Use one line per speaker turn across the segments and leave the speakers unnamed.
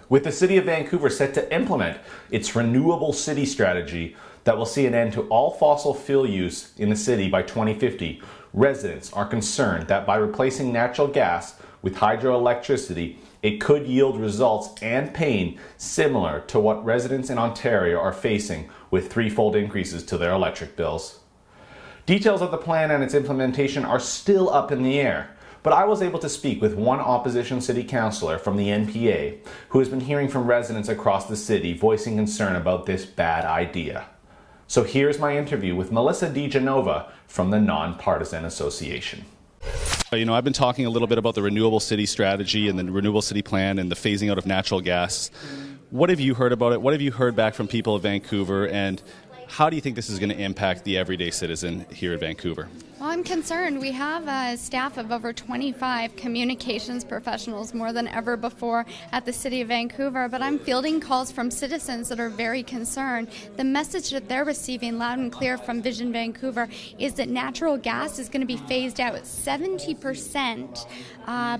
with the City of Vancouver set to implement its Renewable City strategy that will see an end to all fossil fuel use in the city by 2050, residents are concerned that by replacing natural gas with hydroelectricity, it could yield results and pain similar to what residents in Ontario are facing with threefold increases to their electric bills. Details of the plan and its implementation are still up in the air, but I was able to speak with one opposition city councillor from the NPA who has been hearing from residents across the city voicing concern about this bad idea. So here's my interview with Melissa DiGenova from the Nonpartisan Association.
You know, I've been talking a little bit about the Renewable City strategy and the Renewable City plan and the phasing out of natural gas. What have you heard about it? What have you heard back from people of Vancouver? And how do you think this is going to impact the everyday citizen here in Vancouver?
Well, I'm concerned. We have a staff of over 25 communications professionals, more than ever before at the City of Vancouver, but I'm fielding calls from citizens that are very concerned. The message that they're receiving loud and clear from Vision Vancouver is that natural gas is going to be phased out 70%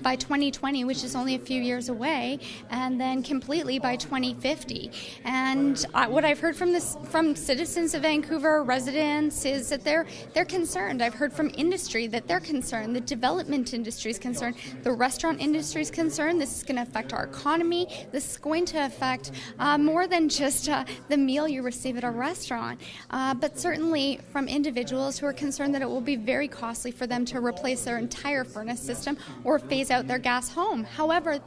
by 2020, which is only a few years away, and then completely by 2050. And what I've heard from citizens of Vancouver, residents, is that they're concerned. I've heard from industry that they're concerned, the development industry is concerned, the restaurant industry is concerned. This is going to affect our economy. This is going to affect more than just the meal you receive at a restaurant, but certainly from individuals who are concerned that it will be very costly for them to replace their entire furnace system or phase out their gas home. However,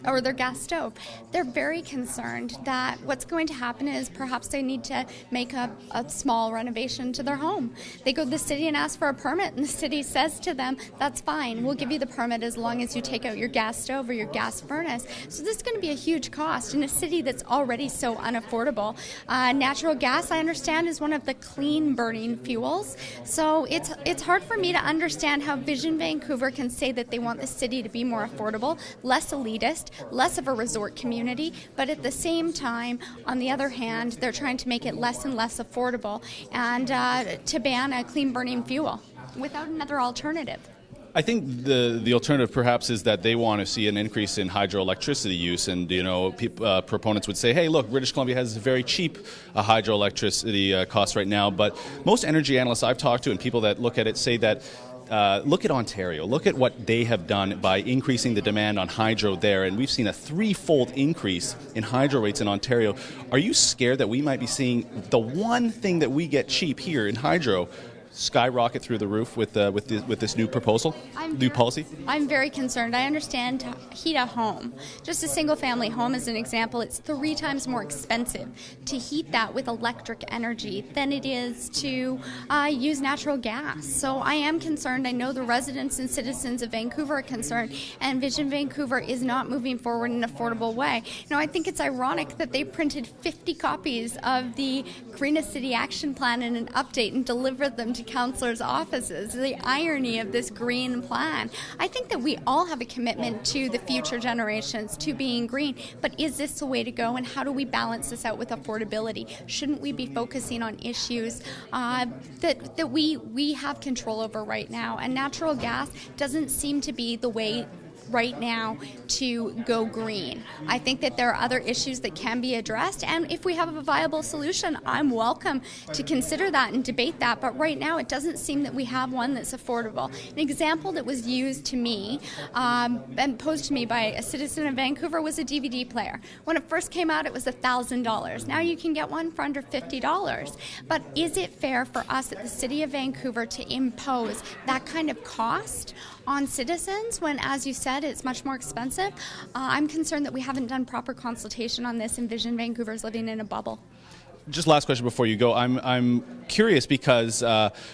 or their gas stove. They're very concerned that what's going to happen is perhaps they need to make a small renovation to their home. They go to the city and ask for a permit, and the city says to them, that's fine, we'll give you the permit as long as you take out your gas stove or your gas furnace. So this is going to be a huge cost in a city that's already so unaffordable. Natural gas, I understand, is one of the clean burning fuels. So it's hard for me to understand how Vision Vancouver can say that they want the city to be more affordable, less elitist, less of a resort community, but at the same time, on the other hand, they're trying to make it less and less affordable and to ban a clean burning fuel without another alternative.
I think the alternative perhaps is that they want to see an increase in hydroelectricity use, and proponents would say, hey, look, British Columbia has very cheap hydroelectricity costs right now, but most energy analysts I've talked to and people that look at it say that look at Ontario. Look at what they have done by increasing the demand on hydro there, and we've seen a threefold increase in hydro rates in Ontario. Are you scared that we might be seeing the one thing that we get cheap here in hydro skyrocket through the roof with this new policy?
I'm very concerned. I understand to heat a home, just a single-family home as an example, it's 3 times more expensive to heat that with electric energy than it is to use natural gas. So I am concerned. I know the residents and citizens of Vancouver are concerned, and Vision Vancouver is not moving forward in an affordable way. I think it's ironic that they printed 50 copies of the Greenest City Action Plan in an update and delivered them to councillors' offices. The irony of this green plan. I think that we all have a commitment to the future generations, to being green, but is this the way to go, and how do we balance this out with affordability? Shouldn't we be focusing on issues that we have control over right now? And natural gas doesn't seem to be the way right now to go green. I think that there are other issues that can be addressed, and if we have a viable solution, I'm welcome to consider that and debate that, but right now it doesn't seem that we have one that's affordable. An example that was used to me and posed to me by a citizen of Vancouver was a DVD player. When it first came out, it was $1,000. Now you can get one for under $50. But is it fair for us at the City of Vancouver to impose that kind of cost on citizens when, as you said, it's much more expensive? I'm concerned that we haven't done proper consultation on this, and Vision Vancouver is living in a bubble.
Just last question before you go. I'm curious because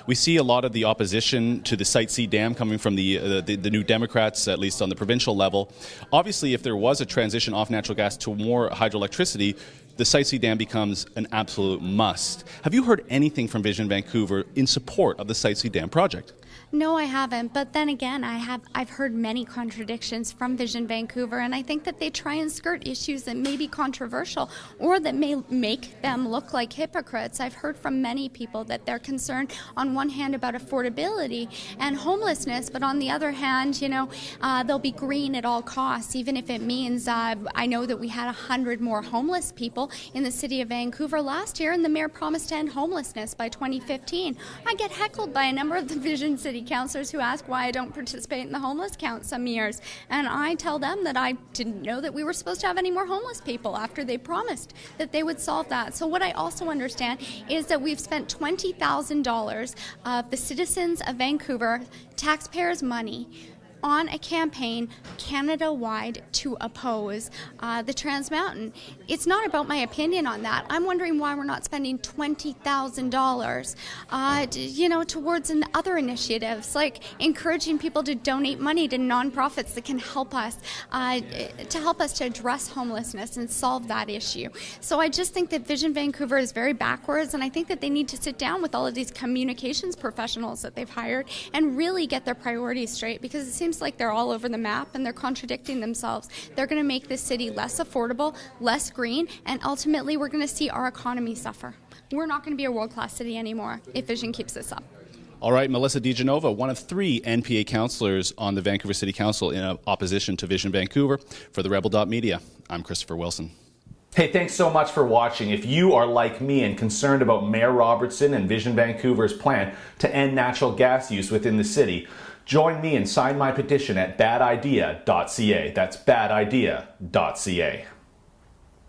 we see a lot of the opposition to the Site C dam coming from the New Democrats, at least on the provincial level. Obviously, if there was a transition off natural gas to more hydroelectricity, the Site C dam becomes an absolute must. Have you heard anything from Vision Vancouver in support of the Site C dam project?
No, I haven't. But then again, I've heard many contradictions from Vision Vancouver, and I think that they try and skirt issues that may be controversial or that may make them look like hypocrites. I've heard from many people that they're concerned on one hand about affordability and homelessness, but on the other hand, they'll be green at all costs, even if it means I know that we had 100 more homeless people in the city of Vancouver last year, and the mayor promised to end homelessness by 2015. I get heckled by a number of the Vision City councillors who ask why I don't participate in the homeless count some years, and I tell them that I didn't know that we were supposed to have any more homeless people after they promised that they would solve that. So what I also understand is that we've spent $20,000 of the citizens of Vancouver taxpayers' money on a campaign Canada-wide to oppose the Trans Mountain. It's not about my opinion on that. I'm wondering why we're not spending $20,000, towards other initiatives, like encouraging people to donate money to nonprofits that can help us to address homelessness and solve that issue. So I just think that Vision Vancouver is very backwards, and I think that they need to sit down with all of these communications professionals that they've hired and really get their priorities straight, because it seems like they're all over the map and they're contradicting themselves. They're going to make this city less affordable, less green, and ultimately we're going to see our economy suffer. We're not going to be a world-class city anymore if Vision keeps this up.
All right, Melissa DiGenova, one of 3 NPA councillors on the Vancouver City Council in opposition to Vision Vancouver. For the Rebel.media, I'm Christopher Wilson.
Hey, thanks so much for watching. If you are like me and concerned about Mayor Robertson and Vision Vancouver's plan to end natural gas use within the city, join me and sign my petition at badidea.ca. That's badidea.ca.